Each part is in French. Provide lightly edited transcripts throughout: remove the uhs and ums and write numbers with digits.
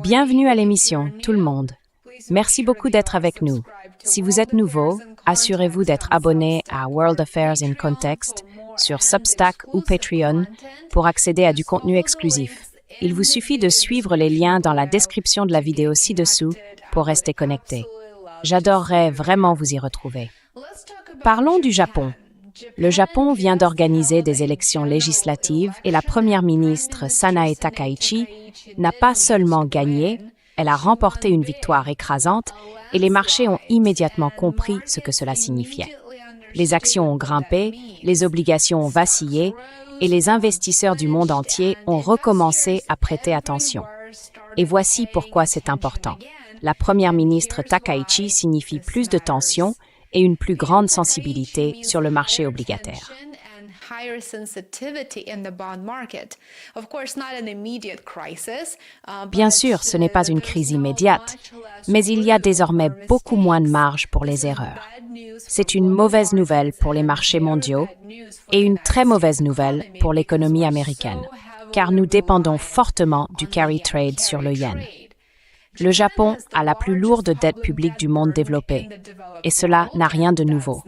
Bienvenue à l'émission, tout le monde. Merci beaucoup d'être avec nous. Si vous êtes nouveau, assurez-vous d'être abonné à World Affairs in Context sur Substack ou Patreon pour accéder à du contenu exclusif. Il vous suffit de suivre les liens dans la description de la vidéo ci-dessous pour rester connecté. J'adorerais vraiment vous y retrouver. Parlons du Japon. Le Japon vient d'organiser des élections législatives et la première ministre Sanae Takaichi n'a pas seulement gagné, elle a remporté une victoire écrasante et les marchés ont immédiatement compris ce que cela signifiait. Les actions ont grimpé, les obligations ont vacillé et les investisseurs du monde entier ont recommencé à prêter attention. Et voici pourquoi c'est important. La première ministre Takaichi signifie plus de tension et une plus grande sensibilité sur le marché obligataire. Bien sûr, ce n'est pas une crise immédiate, mais il y a désormais beaucoup moins de marge pour les erreurs. C'est une mauvaise nouvelle pour les marchés mondiaux et une très mauvaise nouvelle pour l'économie américaine, car nous dépendons fortement du carry trade sur le yen. Le Japon a la plus lourde dette publique du monde développé, et cela n'a rien de nouveau.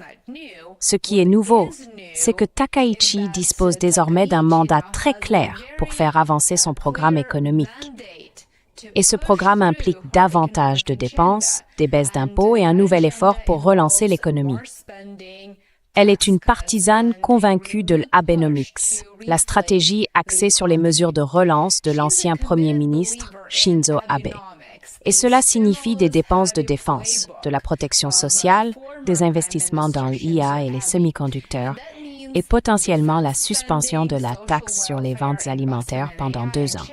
Ce qui est nouveau, c'est que Takaichi dispose désormais d'un mandat très clair pour faire avancer son programme économique. Et ce programme implique davantage de dépenses, des baisses d'impôts et un nouvel effort pour relancer l'économie. Elle est une partisane convaincue de l'Abenomics, la stratégie axée sur les mesures de relance de l'ancien Premier ministre Shinzo Abe. Et cela signifie des dépenses de défense, de la protection sociale, des investissements dans l'IA et les semi-conducteurs, et potentiellement la suspension de la taxe sur les ventes alimentaires pendant 2 ans.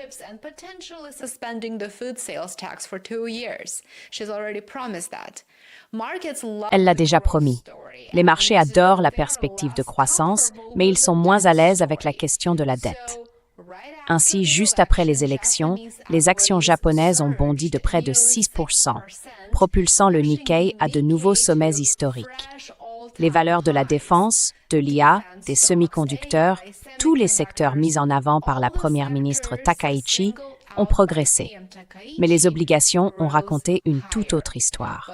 Elle l'a déjà promis. Les marchés adorent la perspective de croissance, mais ils sont moins à l'aise avec la question de la dette. Ainsi, juste après les élections, les actions japonaises ont bondi de près de 6%, propulsant le Nikkei à de nouveaux sommets historiques. Les valeurs de la défense, de l'IA, des semi-conducteurs, tous les secteurs mis en avant par la première ministre Takaichi ont progressé. Mais les obligations ont raconté une toute autre histoire.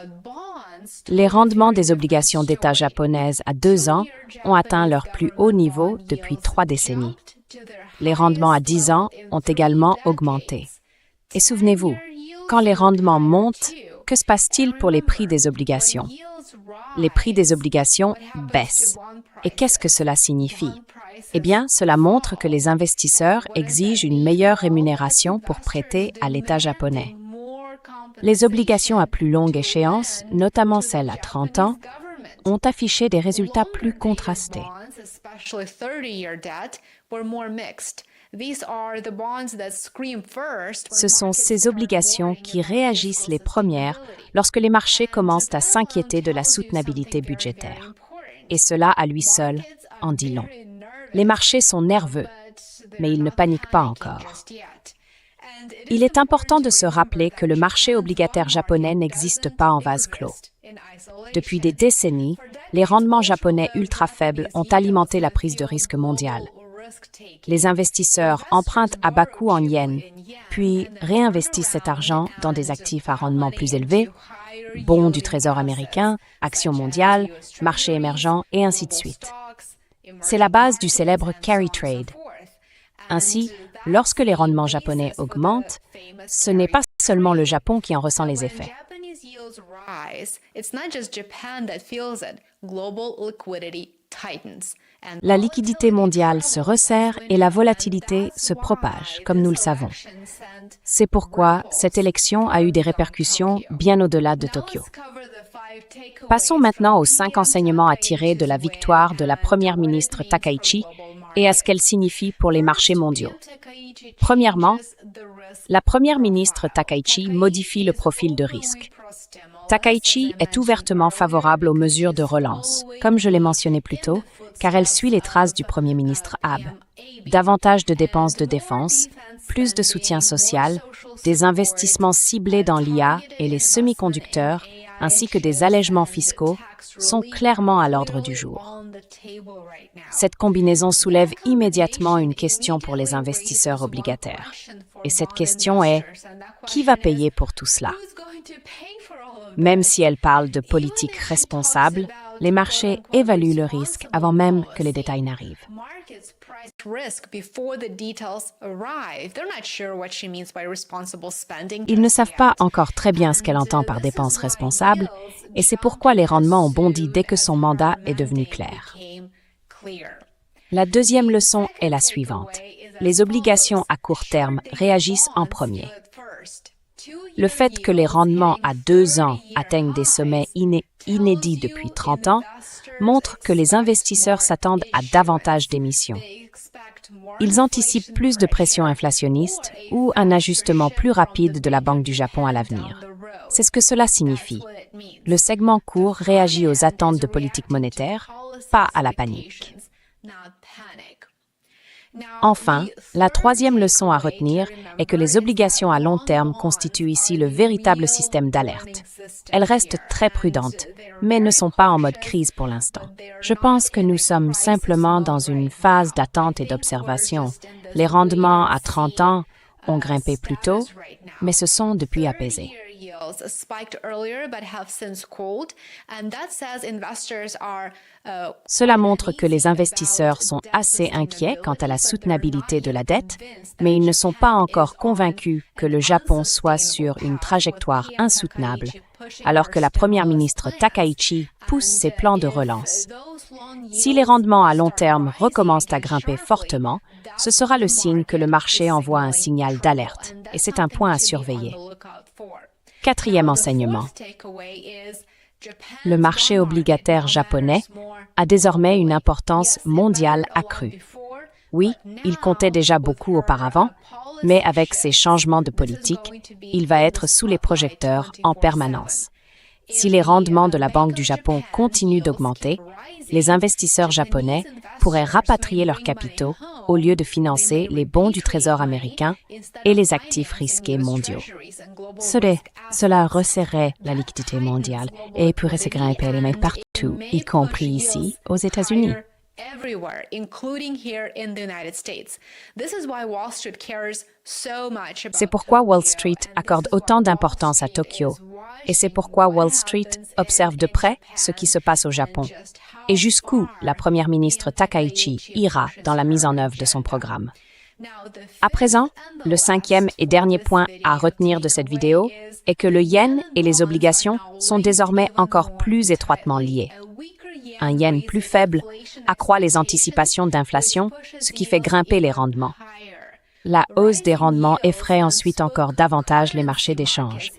Les rendements des obligations d'État japonaises à 2 ans ont atteint leur plus haut niveau depuis 3 décennies. Les rendements à 10 ans ont également augmenté. Et souvenez-vous, quand les rendements montent, que se passe-t-il pour les prix des obligations? Les prix des obligations baissent. Et qu'est-ce que cela signifie? Eh bien, cela montre que les investisseurs exigent une meilleure rémunération pour prêter à l'État japonais. Les obligations à plus longue échéance, notamment celles à 30 ans, ont affiché des résultats plus contrastés. Ce sont ces obligations qui réagissent les premières lorsque les marchés commencent à s'inquiéter de la soutenabilité budgétaire. Et cela, à lui seul, en dit long. Les marchés sont nerveux, mais ils ne paniquent pas encore. Il est important de se rappeler que le marché obligataire japonais n'existe pas en vase clos. Depuis des décennies, les rendements japonais ultra faibles ont alimenté la prise de risque mondiale. Les investisseurs empruntent à bas coût en yens, puis réinvestissent cet argent dans des actifs à rendement plus élevé, bons du Trésor américain, actions mondiales, marchés émergents et ainsi de suite. C'est la base du célèbre carry trade. Ainsi, lorsque les rendements japonais augmentent, ce n'est pas seulement le Japon qui en ressent les effets. La liquidité mondiale se resserre et la volatilité se propage, comme nous le savons. C'est pourquoi cette élection a eu des répercussions bien au-delà de Tokyo. Passons maintenant aux 5 enseignements à tirer de la victoire de la première ministre Takaichi et à ce qu'elle signifie pour les marchés mondiaux. Premièrement, la première ministre Takaichi modifie le profil de risque. Takaichi est ouvertement favorable aux mesures de relance, comme je l'ai mentionné plus tôt, car elle suit les traces du Premier ministre Abe. Davantage de dépenses de défense, plus de soutien social, des investissements ciblés dans l'IA et les semi-conducteurs, ainsi que des allègements fiscaux, sont clairement à l'ordre du jour. Cette combinaison soulève immédiatement une question pour les investisseurs obligataires. Et cette question est, qui va payer pour tout cela? Même si elle parle de politique responsable, les marchés évaluent le risque avant même que les détails n'arrivent. Ils ne savent pas encore très bien ce qu'elle entend par dépenses responsables, et c'est pourquoi les rendements ont bondi dès que son mandat est devenu clair. La deuxième leçon est la suivante. Les obligations à court terme réagissent en premier. Le fait que les rendements à 2 ans atteignent des sommets inédits depuis 30 ans montre que les investisseurs s'attendent à davantage d'émissions. Ils anticipent plus de pression inflationniste ou un ajustement plus rapide de la Banque du Japon à l'avenir. C'est ce que cela signifie. Le segment court réagit aux attentes de politique monétaire, pas à la panique. Enfin, la troisième leçon à retenir est que les obligations à long terme constituent ici le véritable système d'alerte. Elles restent très prudentes, mais ne sont pas en mode crise pour l'instant. Je pense que nous sommes simplement dans une phase d'attente et d'observation. Les rendements à 30 ans ont grimpé plus tôt, mais se sont depuis apaisés. Cela montre que les investisseurs sont assez inquiets quant à la soutenabilité de la dette, mais ils ne sont pas encore convaincus que le Japon soit sur une trajectoire insoutenable, alors que la première ministre Takaichi pousse ses plans de relance. Si les rendements à long terme recommencent à grimper fortement, ce sera le signe que le marché envoie un signal d'alerte, et c'est un point à surveiller. Quatrième enseignement. Le marché obligataire japonais a désormais une importance mondiale accrue. Oui, il comptait déjà beaucoup auparavant, mais avec ces changements de politique, il va être sous les projecteurs en permanence. Si les rendements de la Banque du Japon continuent d'augmenter, les investisseurs japonais pourraient rapatrier leurs capitaux au lieu de financer les bons du Trésor américain et les actifs risqués mondiaux. Cela resserrerait la liquidité mondiale et pourrait se grimper les mains partout, y compris ici, aux États-Unis. C'est pourquoi Wall Street accorde autant d'importance à Tokyo, et c'est pourquoi Wall Street observe de près ce qui se passe au Japon, et jusqu'où la première ministre Takaichi ira dans la mise en œuvre de son programme. À présent, le cinquième et dernier point à retenir de cette vidéo est que le yen et les obligations sont désormais encore plus étroitement liés. Un yen plus faible accroît les anticipations d'inflation, ce qui fait grimper les rendements. La hausse des rendements effraie ensuite encore davantage les marchés d'échange.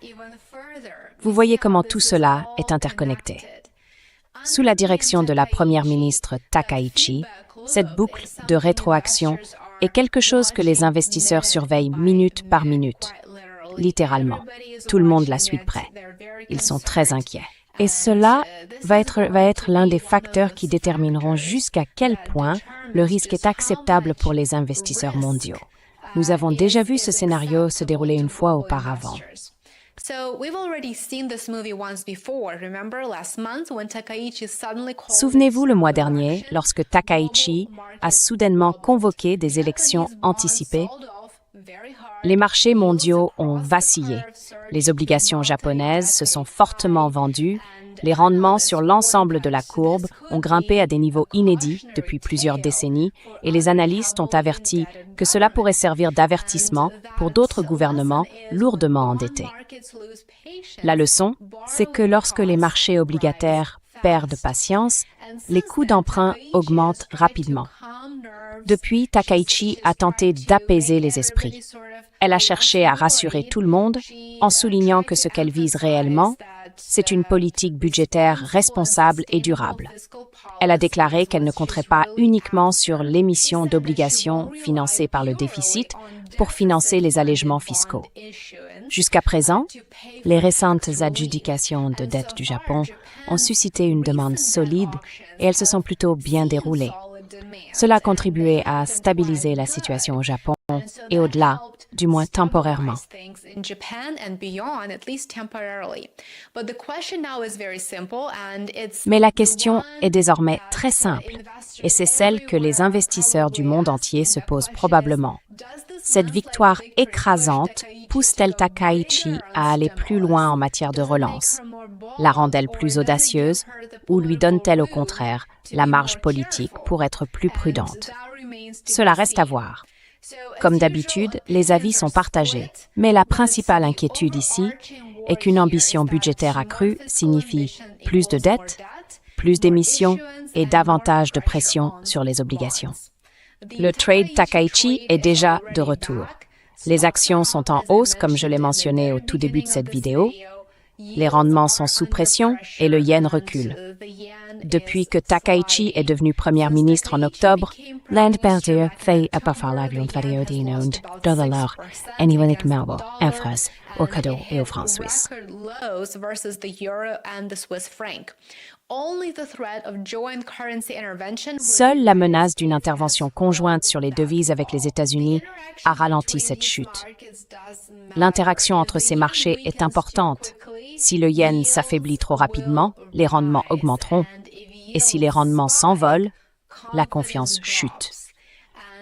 Vous voyez comment tout cela est interconnecté. Sous la direction de la première ministre Takaichi, cette boucle de rétroaction est quelque chose que les investisseurs surveillent minute par minute. Littéralement, tout le monde la suit de près. Ils sont très inquiets. Et cela va être l'un des facteurs qui détermineront jusqu'à quel point le risque est acceptable pour les investisseurs mondiaux. Nous avons déjà vu ce scénario se dérouler une fois auparavant. Souvenez-vous le mois dernier, lorsque Takaichi a soudainement convoqué des élections anticipées? Les marchés mondiaux ont vacillé. Les obligations japonaises se sont fortement vendues. Les rendements sur l'ensemble de la courbe ont grimpé à des niveaux inédits depuis plusieurs décennies et les analystes ont averti que cela pourrait servir d'avertissement pour d'autres gouvernements lourdement endettés. La leçon, c'est que lorsque les marchés obligataires perdent patience, les coûts d'emprunt augmentent rapidement. Depuis, Takaichi a tenté d'apaiser les esprits. Elle a cherché à rassurer tout le monde en soulignant que ce qu'elle vise réellement, c'est une politique budgétaire responsable et durable. Elle a déclaré qu'elle ne compterait pas uniquement sur l'émission d'obligations financées par le déficit pour financer les allègements fiscaux. Jusqu'à présent, les récentes adjudications de dette du Japon ont suscité une demande solide et elles se sont plutôt bien déroulées. Cela a contribué à stabiliser la situation au Japon et au-delà, du moins temporairement. Mais la question est désormais très simple, et c'est celle que les investisseurs du monde entier se posent probablement. Cette victoire écrasante pousse-t-elle Takaichi à aller plus loin en matière de relance? La rend-elle plus audacieuse ou lui donne-t-elle au contraire la marge politique pour être plus prudente? Cela reste à voir. Comme d'habitude, les avis sont partagés, mais la principale inquiétude ici est qu'une ambition budgétaire accrue signifie plus de dettes, plus d'émissions et davantage de pression sur les obligations. Le trade Takaichi est déjà de retour. Les actions sont en hausse, comme je l'ai mentionné au tout début de cette vidéo. Les rendements sont sous pression et le yen recule. Depuis que Takaichi est devenu Premier ministre en octobre, Landbelter fait apafalaglion variodinond $, anyone melbo, en France, au cadeau et au franc suisse. Seule la menace d'une intervention conjointe sur les devises avec les États-Unis a ralenti cette chute. L'interaction entre ces marchés est importante. Si le yen s'affaiblit trop rapidement, les rendements augmenteront. Et si les rendements s'envolent, la confiance chute.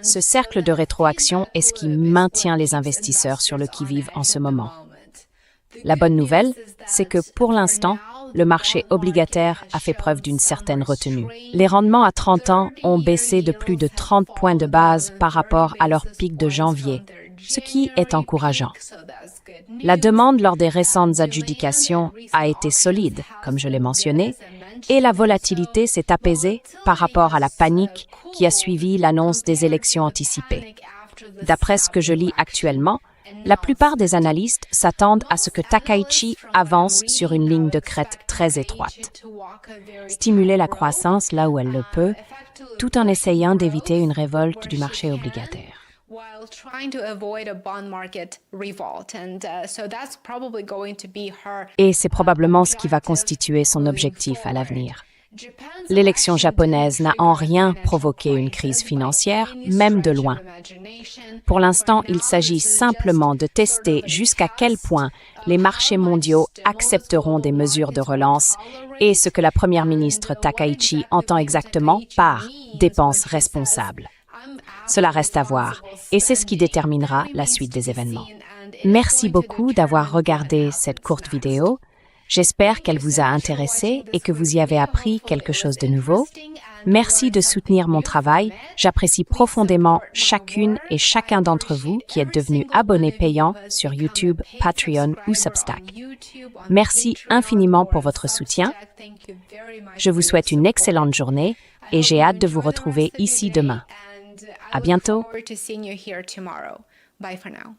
Ce cercle de rétroaction est ce qui maintient les investisseurs sur le qui-vive en ce moment. La bonne nouvelle, c'est que pour l'instant, le marché obligataire a fait preuve d'une certaine retenue. Les rendements à 30 ans ont baissé de plus de 30 points de base par rapport à leur pic de janvier, ce qui est encourageant. La demande lors des récentes adjudications a été solide, comme je l'ai mentionné, et la volatilité s'est apaisée par rapport à la panique qui a suivi l'annonce des élections anticipées. D'après ce que je lis actuellement, la plupart des analystes s'attendent à ce que Takaichi avance sur une ligne de crête très étroite. Stimuler la croissance là où elle le peut, tout en essayant d'éviter une révolte du marché obligataire. Et c'est probablement ce qui va constituer son objectif à l'avenir. L'élection japonaise n'a en rien provoqué une crise financière, même de loin. Pour l'instant, il s'agit simplement de tester jusqu'à quel point les marchés mondiaux accepteront des mesures de relance et ce que la première ministre Takaichi entend exactement par « dépenses responsables ». Cela reste à voir, et c'est ce qui déterminera la suite des événements. Merci beaucoup d'avoir regardé cette courte vidéo. J'espère qu'elle vous a intéressé et que vous y avez appris quelque chose de nouveau. Merci de soutenir mon travail. J'apprécie profondément chacune et chacun d'entre vous qui êtes devenus abonnés payants sur YouTube, Patreon ou Substack. Merci infiniment pour votre soutien. Je vous souhaite une excellente journée et j'ai hâte de vous retrouver ici demain. À bientôt. Bye for now.